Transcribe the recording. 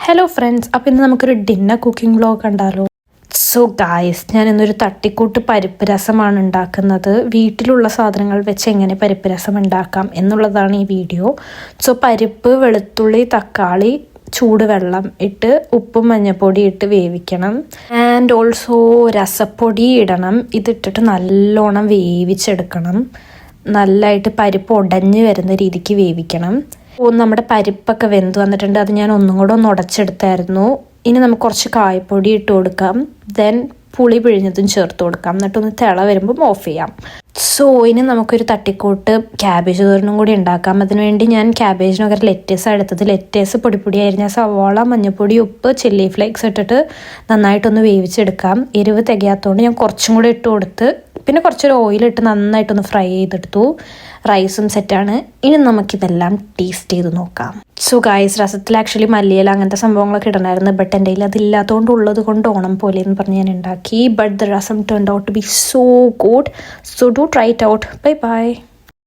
Hello friends, അപ്പോൾ ഇന്ന് നമുക്കൊരു ഡിന്നർ കുക്കിംഗ് വ്ലോഗ് കണ്ടാലോ. സോ ഗായ്സ്, ഞാൻ ഇന്നൊരു തട്ടിക്കൂട്ട് പരിപ്പ് രസമാണ് ഉണ്ടാക്കുന്നത്. വീട്ടിലുള്ള സാധനങ്ങൾ വെച്ച് എങ്ങനെ പരിപ്പ് രസം ഉണ്ടാക്കാം എന്നുള്ളതാണ് ഈ വീഡിയോ. സോ പരിപ്പ്, വെളുത്തുള്ളി, തക്കാളി, ചൂടുവെള്ളം ഇട്ട് ഉപ്പും മഞ്ഞൾപ്പൊടി ഇട്ട് വേവിക്കണം. ആൻഡ് ഓൾസോ രസപ്പൊടി ഇടണം. ഇതിട്ടിട്ട് നല്ലോണം വേവിച്ചെടുക്കണം. നല്ലതായിട്ട് പരിപ്പ് ഉടഞ്ഞ് വരുന്ന രീതിക്ക് വേവിക്കണം. നമ്മുടെ പരിപ്പൊക്കെ വെന്ത് വന്നിട്ടുണ്ട്. അത് ഞാൻ ഒന്നും കൂടെ ഒന്ന് ഉടച്ചെടുത്തായിരുന്നു. ഇനി നമുക്ക് കുറച്ച് കായപ്പൊടി ഇട്ട് കൊടുക്കാം. ദെൻ പുളി പിഴിഞ്ഞതും ചേർത്ത് കൊടുക്കാം. എന്നിട്ടൊന്ന് തിള വരുമ്പം ഓഫ് ചെയ്യാം. സോ ഇനി നമുക്കൊരു തട്ടിക്കൂട്ട് ക്യാബേജ് തോരനും കൂടി ഉണ്ടാക്കാം. അതിനുവേണ്ടി ഞാൻ ക്യാബേജിനൊക്കെ ലെറ്റേഴ്സാണ് എടുത്തത്. ലെറ്റേഴ്സ് പൊടി അരിഞ്ഞ സവാള, മഞ്ഞൾപ്പൊടി, ഉപ്പ്, ചില്ലി ഫ്ലേക്സ് ഇട്ടിട്ട് നന്നായിട്ടൊന്ന് വേവിച്ചെടുക്കാം. എരിവ് തികയാത്തതുകൊണ്ട് ഞാൻ കുറച്ചും കൂടി ഇട്ട് കൊടുത്ത് പിന്നെ കുറച്ചൊരു ഓയിലിട്ട് നന്നായിട്ടൊന്ന് ഫ്രൈ ചെയ്തെടുത്തു. റൈസും സെറ്റാണ്. ഇനി നമുക്കിതെല്ലാം ടേസ്റ്റ് ചെയ്ത് നോക്കാം. സോ ഗായ്സ്, രസത്തിൽ ആക്ച്വലി മല്ലിയില അങ്ങനത്തെ സംഭവങ്ങളൊക്കെ ഇടണമായിരുന്നു. ബട്ട് എൻ്റെ കയ്യിൽ അതില്ലാത്തതുകൊണ്ട് ഉള്ളത് കൊണ്ട് ഓണം പോലെ എന്ന് പറഞ്ഞ് ഞാൻ ഉണ്ടാക്കി. But the rasam turned out to be so good. So do try it out. Bye by.